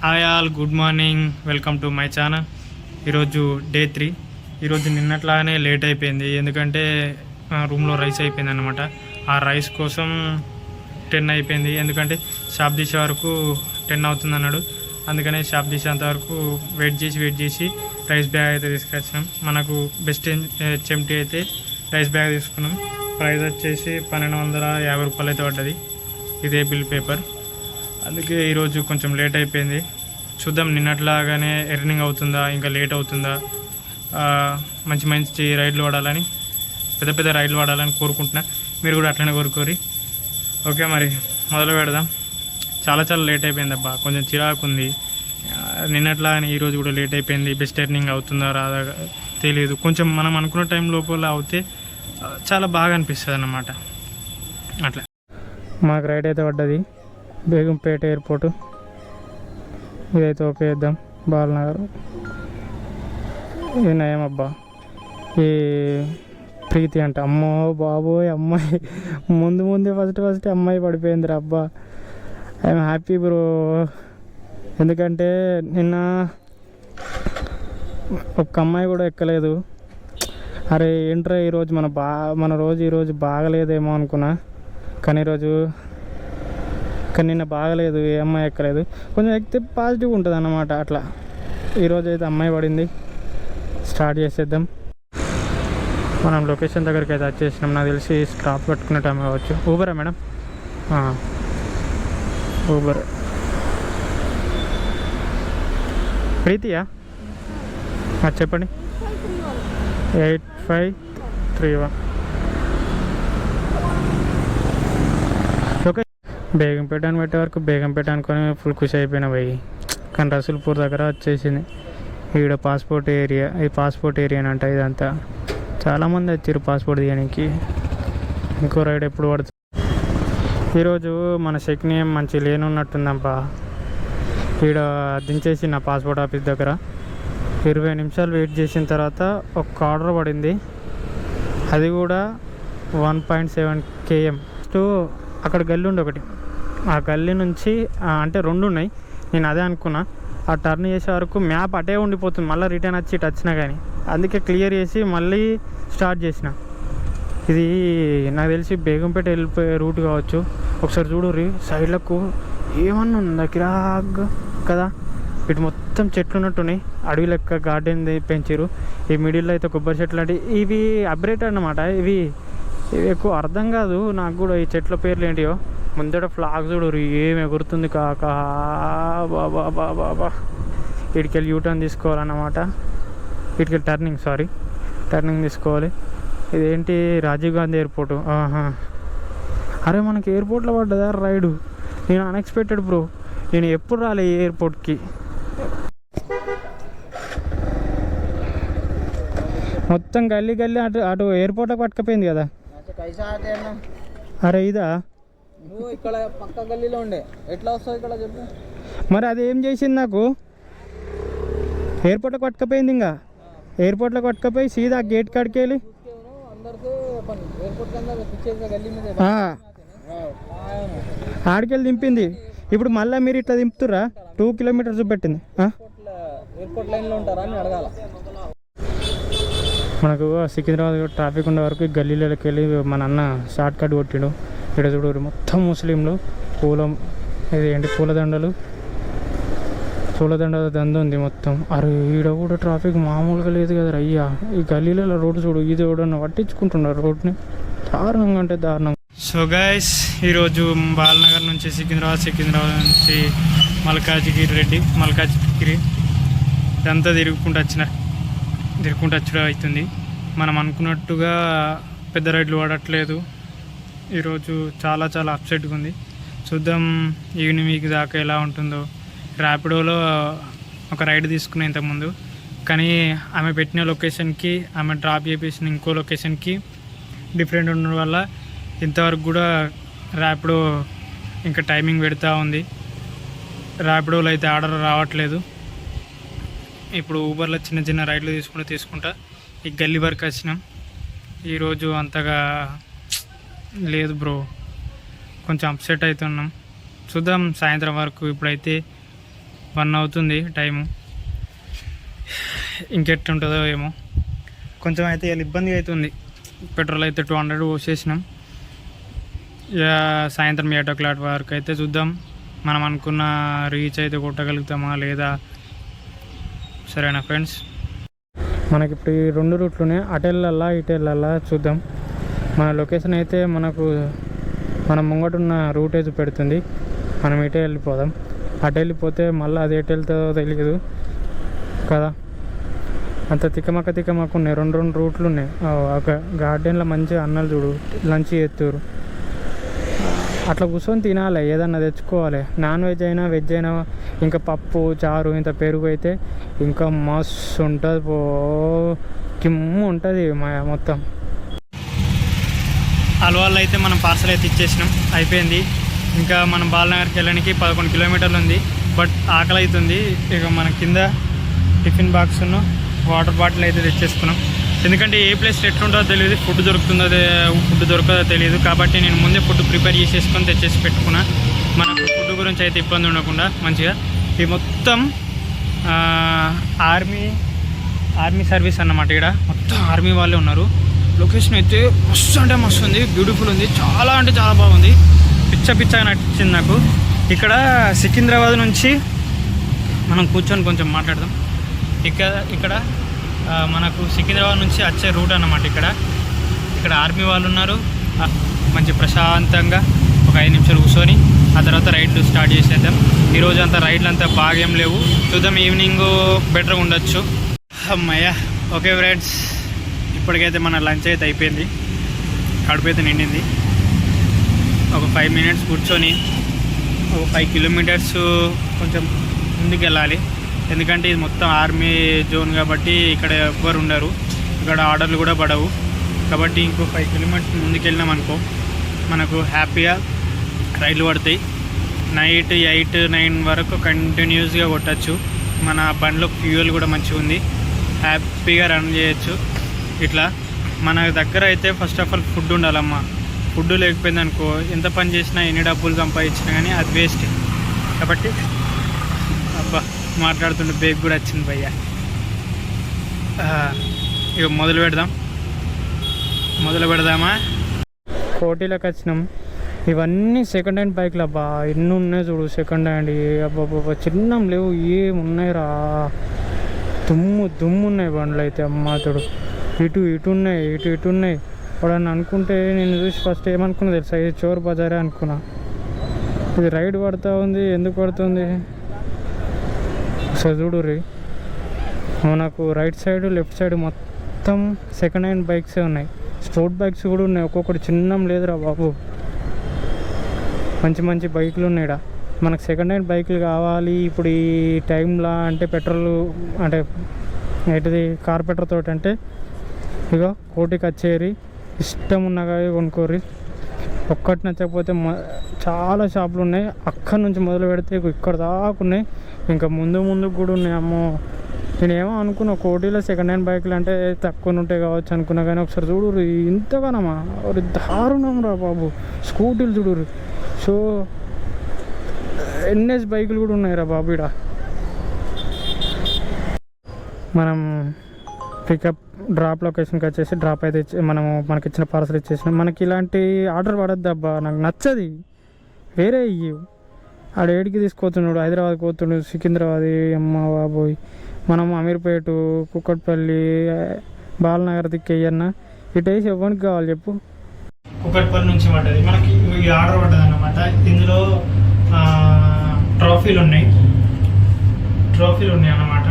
Hi all, good morning, welcome to my channel. ఈరోజు day 3. ఈరోజు నిన్నట్లాగానే late అయిపోయింది, ఎందుకంటే రూమ్లో రైస్ అయిపోయింది అనమాట. ఆ రైస్ కోసం 10 అయిపోయింది, ఎందుకంటే షాప్ తీసే వరకు 10 అవుతుంది అన్నాడు. అందుకనే షాప్ తీసేంత వరకు వెయిట్ చేసి రైస్ బ్యాగ్ అయితే తీసుకొచ్చినాం. మనకు బెస్ట్ చెంటి అయితే రైస్ బ్యాగ్ తీసుకున్నాం. ప్రైస్ వచ్చేసి 1250 రూపాయలు అయితే పడ్డది. ఇదే బిల్ పేపర్. అందుకే ఈరోజు కొంచెం లేట్ అయిపోయింది. చూద్దాం నిన్నట్లాగానే ఎర్నింగ్ అవుతుందా, ఇంకా లేట్ అవుతుందా. మంచి రైడ్లు వాడాలని, పెద్ద రైడ్లు వాడాలని కోరుకుంటున్నా. మీరు కూడా అట్లనే కోరుకోరి. ఓకే, మరి మొదలు పెడదాం. చాలా లేట్ అయిపోయింది అబ్బా, కొంచెం చిరాకు ఉంది. నిన్నట్లాగానే ఈరోజు కూడా లేట్ అయిపోయింది. బెస్ట్ ఎర్నింగ్ అవుతుందా రాదా తెలియదు. కొంచెం మనం అనుకున్న టైం లోపల అవుతే చాలా బాగా అనిపిస్తుంది అన్నమాట. అట్లా మాకు రైడ్ అయితే పడ్డది, బేగంపేట ఎయిర్పోర్టు. ఇదైతే ఓకే చేద్దాం. బాలనగర్ ఇది నయం అబ్బా. ఈ ప్రీతి అంట, అమ్మో బాబోయ్, అమ్మాయి ముందే ఫస్ట్ అమ్మాయి పడిపోయిందిరా అబ్బా. ఐఎమ్ హ్యాపీ బ్రో, ఎందుకంటే నిన్న ఒక్క అమ్మాయి కూడా ఎక్కలేదు. అరే ఏంట్రా ఈరోజు మన రోజు ఈరోజు బాగలేదేమో అనుకున్నా, కానీ నిన్న బాగలేదు, ఏ అమ్మాయి ఎక్కలేదు. కొంచెం ఎక్కితే పాజిటివ్ ఉంటుంది అన్నమాట. అట్లా ఈరోజు అయితే అమ్మాయి పడింది. స్టార్ట్ చేసేద్దాం. మనం లొకేషన్ దగ్గరికి అయితే వచ్చేసినాం. నాకు తెలిసి స్క్రాప్ కట్టుకునే టైం కావచ్చు. ఊబరా మేడం? ఊబర్. ప్రీతియా? చెప్పండి. 8531. ఓకే, బేగంపేట అని పెట్టే వరకు బేగంపేట అనుకొని ఫుల్ ఖుషి అయిపోయినా పోయి. కానీ రసూల్పూర్ దగ్గర వచ్చేసింది. ఈడ పాస్పోర్ట్ ఏరియా, ఈ పాస్పోర్ట్ ఏరియా అంట ఇదంతా. చాలామంది వచ్చారు పాస్పోర్ట్ తీయడానికి. ఇంకో రైడ్ ఎప్పుడు పడుతుంది. ఈరోజు మన శక్నియం మంచి లేనున్నట్టుందబ్బా. ఈడ దించేసి నా పాస్పోర్ట్ ఆఫీస్ దగ్గర 20 నిమిషాలు వెయిట్ చేసిన తర్వాత ఒక ఆర్డర్ పడింది. అది కూడా 1.7 km. అక్కడ గల్లీ ఉంది ఒకటి, ఆ గల్లీ నుంచి అంటే 2 ఉన్నాయి. నేను అదే అనుకున్నా. ఆ టర్న్ చేసే వరకు మ్యాప్ అటే ఉండిపోతుంది, మళ్ళీ రిటర్న్ వచ్చి ఇటు వచ్చినా కానీ. అందుకే క్లియర్ చేసి మళ్ళీ స్టార్ట్ చేసిన. ఇది నాకు తెలిసి బేగంపేట వెళ్ళిపోయే రూట్ కావచ్చు. ఒకసారి చూడుర్రి, సైడ్లకు ఏమన్నా ఉందా కిరాక్ కదా. ఇటు మొత్తం చెట్లు ఉన్నట్టున్నాయి, అడవి లెక్క గార్డెన్ పెంచారు. ఈ మిడిల్లో అయితే కొబ్బరి చెట్లు అంటే ఇవి అప్గ్రేడ్ అన్నమాట. ఇవి ఎక్కువ అర్థం కాదు నాకు కూడా ఈ చెట్ల పేర్లు ఏంటియో. ముందట ఫ్లాగ్ చూడు, ఏం ఎగురుతుంది కాక. బాబా ఇటుకెళ్ళి యూటర్న్ తీసుకోవాలన్నమాట. ఇటుకెళ్ళి టర్నింగ్ తీసుకోవాలి. ఇదేంటి, రాజీవ్ గాంధీ ఎయిర్పోర్టు. అరే మనకి ఎయిర్పోర్ట్లో పడ్డదా రైడు. నేను అన్ఎక్స్పెక్టెడ్ బ్రో, నేను ఎప్పుడు రాలే ఈ ఎయిర్పోర్ట్కి. మొత్తం గల్లీ అటు ఎయిర్పోర్ట్కి పట్టుకపోయింది కదా. అరే ఇదా, నువ్వు ఇక్కడ పక్క గల్లీలో ఉండే, ఎట్లా వస్తావు ఇక్కడ చెప్పు. మరి అది ఏం చేసింది, నాకు ఎయిర్పోర్ట్లోకి పట్టుకపోయింది. ఇంకా ఎయిర్పోర్ట్లోకి పట్టుకపోయి సీదా గేట్ కాడికి వెళ్ళి ఆడికెళ్ళి దింపింది. ఇప్పుడు మళ్ళీ మీరు ఇట్లా దింపుతురా, 2 కిలోమీటర్స్ చూపెట్టింది. ఎయిర్పోర్ట్ లైన్లో ఉంటారా అని అడగాల. మనకు సికింద్రాబాద్ ట్రాఫిక్ ఉండే వరకు గల్లీలోకి వెళ్ళి మన అన్న షార్ట్ కట్ కొట్టిండు. ఇక్కడ చూడు మొత్తం ముస్లింలు, పూలదండల దండ ఉంది మొత్తం. అరే ఈడ కూడా ట్రాఫిక్ మామూలుగా లేదు కదా అయ్యా. ఈ గల్లీలలో రోడ్డు చూడు, ఇది కూడా పట్టించుకుంటున్నారు రోడ్ని, దారుణంగా అంటే దారుణంగా. సో గైస్, ఈరోజు బాలనగర్ నుంచి సికింద్రాబాద్ నుంచి మల్కాజ్గిరి ఇదంతా తిరుగుకుంటూ వచ్చడం అవుతుంది. మనం అనుకున్నట్టుగా పెద్ద రైడ్లు వాడట్లేదు. ఈరోజు చాలా అప్సెట్గా ఉంది. చూద్దాం ఈవినింగ్ వీక్ దాకా ఎలా ఉంటుందో. ర్యాపిడోలో ఒక రైడ్ తీసుకున్నా ఇంతకుముందు, కానీ ఆమె పెట్టిన లొకేషన్కి ఆమె డ్రాప్ చేసేసిన ఇంకో లొకేషన్కి డిఫరెంట్ ఉండడం వల్ల ఇంతవరకు కూడా ర్యాపిడో ఇంకా టైమింగ్ పెడతా ఉంది. ర్యాపిడోలో అయితే ఆర్డర్ రావట్లేదు. ఇప్పుడు ఊబర్లో చిన్న రైడ్లు తీసుకుంటా ఈ గల్లీ వరకు వచ్చినాం. ఈరోజు అంతగా లేదు బ్రో, కొంచెం అప్సెట్ అవుతున్నాం. చూద్దాం సాయంత్రం వరకు. ఇప్పుడైతే 1 అవుతుంది టైము. ఇంకెట్టుంటుందో ఏమో. కొంచెం అయితే ఇలా ఇబ్బంది అవుతుంది. పెట్రోల్ అయితే 200 పోసేసినాం. ఇక సాయంత్రం 8 o'clock వరకు అయితే చూద్దాం మనం అనుకున్న రీచ్ అయితే కొట్టగలుగుతామా లేదా. సరేనా ఫ్రెండ్స్, మనకి ఇప్పుడు ఈ 2 రూట్లునే, అటు వెళ్ళాలా ఇటు వెళ్ళాలా చూద్దాం. మన లొకేషన్ అయితే మనకు మన ముంగటున్న రూటే చూపెడుతుంది. మనం ఇటే వెళ్ళిపోదాం. అటు వెళ్ళిపోతే మళ్ళీ అది ఎటు వెళ్తుందో తెలియదు కదా. అంత తిక్కమక్క ఉన్నాయి. 2 రూట్లు ఉన్నాయి. ఒక గార్డెన్లో మంచిగా అన్నలు చూడు లంచ్ చేస్తారు. అట్లా కూర్చొని తినాలి, ఏదన్నా తెచ్చుకోవాలి. నాన్ వెజ్ అయినా వెజ్ అయినా, ఇంకా పప్పు చారు ఇంత పెరుగు అయితే ఇంకా మస్తు ఉంటుంది. కిమ్ము ఉంటుంది మొత్తం. అలవాళ్ళు అయితే మనం పార్సల్ అయితే ఇచ్చేసినాం, అయిపోయింది. ఇంకా మనం బాలనగర్కి వెళ్ళడానికి 11 kilometers ఉంది. బట్ ఆకలి అవుతుంది. ఇక మన కింద టిఫిన్ బాక్స్ను వాటర్ బాటిల్ అయితే తెచ్చేసుకున్నాం. ఎందుకంటే ఏ ప్లేస్ ఎట్లుంటుందో తెలియదు, ఫుడ్ దొరకదో తెలియదు. కాబట్టి నేను ముందే ఫుడ్ ప్రిపేర్ చేసేసుకొని తెచ్చేసి పెట్టుకున్నా, మనకు ఫుడ్ గురించి అయితే ఇబ్బంది ఉండకుండా మంచిగా. ఇది మొత్తం ఆర్మీ సర్వీస్ అన్నమాట. ఇక్కడ మొత్తం ఆర్మీ వాళ్ళే ఉన్నారు. లొకేషన్ అయితే మస్తు అంటే మస్తు ఉంది, బ్యూటిఫుల్ ఉంది, చాలా అంటే చాలా బాగుంది. పిచ్చగా నచ్చింది నాకు. ఇక్కడ సికింద్రాబాద్ నుంచి మనం కూర్చొని కొంచెం మాట్లాడదాం. ఇక్కడ మనకు సికింద్రాబాద్ నుంచి వచ్చే రూట్ అన్నమాట. ఇక్కడ ఆర్మీ వాళ్ళు ఉన్నారు. మంచి ప్రశాంతంగా ఒక 5 నిమిషాలు కూర్చొని ఆ తర్వాత రైడ్లు స్టార్ట్ చేసేద్దాం. ఈరోజు అంతా రైడ్లు అంతా బాగేం లేవు, చూద్దాం. ఈవినింగ్ బెటర్గా ఉండొచ్చు. అమ్మయ్య. ఓకే ఫ్రెండ్స్, ఇప్పటికైతే మన లంచ్ అయితే అయిపోయింది, కడుపు అయితే నిండింది. ఒక 5 minutes కూర్చొని ఒక 5 kilometers కొంచెం ముందుకు వెళ్ళాలి. ఎందుకంటే ఇది మొత్తం ఆర్మీ జోన్ కాబట్టి ఇక్కడ ఎవ్వరు ఉండరు, ఇక్కడ ఆర్డర్లు కూడా పడవు. కాబట్టి ఇంకో 5 kilometers ముందుకు వెళ్ళినాం అనుకో మనకు హ్యాపీగా రైళ్ళు పడతాయి. నైట్ 8-9 వరకు కంటిన్యూస్గా కొట్టచ్చు. మన బండిలో ఫ్యూయల్ కూడా మంచిగా ఉంది, హ్యాపీగా రన్ చేయొచ్చు. ఇట్లా మన దగ్గర అయితే ఫస్ట్ ఆఫ్ ఆల్ ఫుడ్ ఉండాలమ్మా. ఫుడ్ లేకపోయింది అనుకో ఎంత పని చేసినా ఎన్ని డబ్బులు సంపాదించినా కానీ అది వేస్ట్. కాబట్టి అబ్బా మాట్లాడుతుంటే బేగ్ కూడా వచ్చింది భయ్య. ఇక మొదలు పెడదామా. కోటిలోకి వచ్చినాం. ఇవన్నీ సెకండ్ హ్యాండ్ బైక్లు అబ్బా, ఎన్ని ఉన్నాయి చూడు సెకండ్ హ్యాండ్. అబ్బాబ్బా చిన్నం లేవు, ఏమున్నాయి రా, దుమ్ము ఉన్నాయి బండ్లు అయితే. అమ్మా చూడు, ఇటు ఉన్నాయి, ఇటు ఉన్నాయి. వాడని అనుకుంటే నేను చూసి ఫస్ట్ ఏమనుకున్నా తెలుసా, ఇది చోర్ బజారే అనుకున్నా. ఇది రైడ్ పడుతూ ఉంది, ఎందుకు పడుతుంది ఒకసారి చూడు రీ. మనకు రైట్ సైడ్ లెఫ్ట్ సైడ్ మొత్తం సెకండ్ హ్యాండ్ బైక్సే ఉన్నాయి. స్పోర్ట్ బైక్స్ కూడా ఉన్నాయి, ఒక్కొక్కటి చిన్నం లేదురా బాబు. మంచి బైకులు ఉన్నాయి ఇక్కడ. మనకు సెకండ్ హ్యాండ్ బైకులు కావాలి ఇప్పుడు ఈ టైంలో అంటే పెట్రోల్ అంటే ఏంటిది కార్పెటర్ తోటి అంటే ఇక కోటికి వచ్చేరి ఇష్టం ఉన్నగా కొనుక్కోరి. ఒక్కటి నచ్చకపోతే చాలా షాపులు ఉన్నాయి. అక్కడి నుంచి మొదలు పెడితే ఇక్కడ దాకా ఉన్నాయి, ఇంకా ముందు కూడా ఉన్నాయి. అమ్మో నేనేమో అనుకున్నా కోటిలో సెకండ్ హ్యాండ్ బైకులు అంటే తక్కువ ఉంటాయి కావచ్చు అనుకున్నా, కానీ ఒకసారి చూడుర్రి ఇంతగానమ్మా దారుణం రా బాబు. స్కూటీలు చూడుర్రి. సో ఎన్ఎస్ బైకులు కూడా ఉన్నాయిరా బాబు ఇక్కడ. మనం పికప్ డ్రాప్ లొకేషన్కి వచ్చేసి డ్రాప్ అయితే మనకి ఇచ్చిన పార్సల్ ఇచ్చేసినాం. మనకి ఇలాంటి ఆర్డర్ పడద్దు అబ్బా, నాకు నచ్చది. వేరే ఇయ్యి ఆడ ఏడికి తీసుకుపోతున్నాడు, హైదరాబాద్ పోతున్నాడు, సికింద్రాబాద్. అమ్మ బాబోయ్, మనం అమీర్పేట, కుక్కట్పల్లి, బాలనగర్ దిక్కేయన్నా ఇటు వేసి ఎవరికి కావాలి చెప్పు. కుక్కట్పల్లి నుంచి పడ్డది మనకి ఈ ఆర్డర్ పడ్డది అన్నమాట. ఇందులో ట్రోఫీలు ఉన్నాయి అన్నమాట.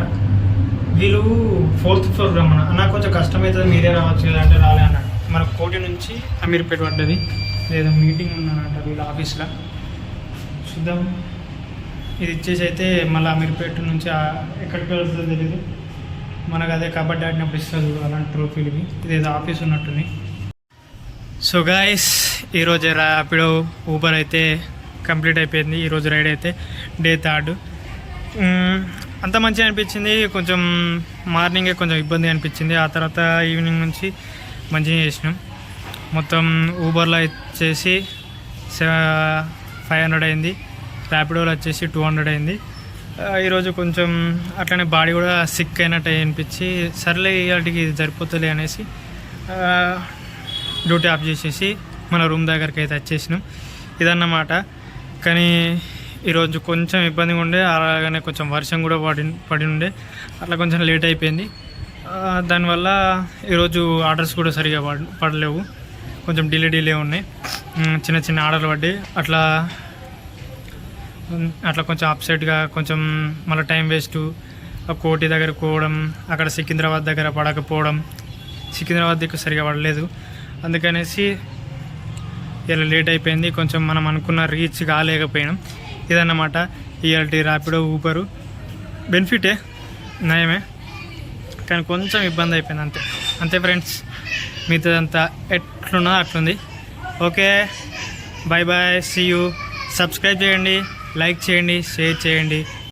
వీళ్ళు 4th floor రమ్మన్నా. నాకు కొంచెం కష్టమవుతుంది, మీరే రావచ్చు కదా అంటే రాలే అన్నాడు. మనకు కోటి నుంచి అమీర్పేట పడ్డది. లేదా మీటింగ్ ఉన్నానంట వీళ్ళ ఆఫీస్లో, చూద్దాం. ఇది ఇచ్చేసి అయితే మళ్ళీ అమీర్పేట నుంచి ఎక్కడికి వెళ్తుందో తెలియదు. మనకు అదే కబడ్డీ ఆడినప్పుడు ఇస్తుంది చూడు అలాంటి ట్రోఫీలకి. ఇదేదో ఆఫీస్ ఉన్నట్టుంది. సో గాయస్, ఈరోజు ర్యాపిడో ఊబర్ అయితే కంప్లీట్ అయిపోయింది. ఈరోజు రైడ్ అయితే డే 3. అంత మంచిగా అనిపించింది. కొంచెం మార్నింగే కొంచెం ఇబ్బంది అనిపించింది, ఆ తర్వాత ఈవినింగ్ నుంచి మంచిగా చేసినాం. మొత్తం ఊబర్లో వచ్చేసి 500 అయింది, ర్యాపిడోలో వచ్చేసి 200 అయింది. ఈరోజు కొంచెం అట్లనే బాడీ కూడా సిక్ అయినట్టు అనిపించి సర్లే వాటికి సరిపోతుంది అనేసి డ్యూటీ ఆఫ్ చేసేసి మన రూమ్ దగ్గరికి అయితే వచ్చేసినాం. ఇదన్నమాట. కానీ ఈరోజు కొంచెం ఇబ్బందిగా ఉండే, అలాగనే కొంచెం వర్షం కూడా పడి ఉండే, అట్లా కొంచెం లేట్ అయిపోయింది. దానివల్ల ఈరోజు ఆర్డర్స్ కూడా సరిగా పడలేవు, కొంచెం డిలే ఉన్నాయి. చిన్న చిన్న ఆర్డర్లు పడ్డాయి. అట్లా కొంచెం అప్సెట్గా, కొంచెం మళ్ళీ టైం వేస్ట్. కోటి దగ్గర పోవడం, అక్కడ సికింద్రాబాద్ దగ్గర పడకపోవడం, సికింద్రాబాద్ దగ్గర సరిగా పడలేదు, అందుకనేసి ఇలా లేట్ అయిపోయింది. కొంచెం మనం అనుకున్న రీచ్ కాలేకపోయినాం. ఇదన్నమాట ఇయాల్టి ర్యాపిడో ఊబరు. బెనిఫిటే, నయమే, కానీ కొంచెం ఇబ్బంది అయిపోయింది అంతే ఫ్రెండ్స్. మిగతాదంతా ఎట్లున్నా అట్లుంది. Okay, bye bye, see you. Subscribe చేయండి, లైక్ చేయండి, షేర్ చేయండి.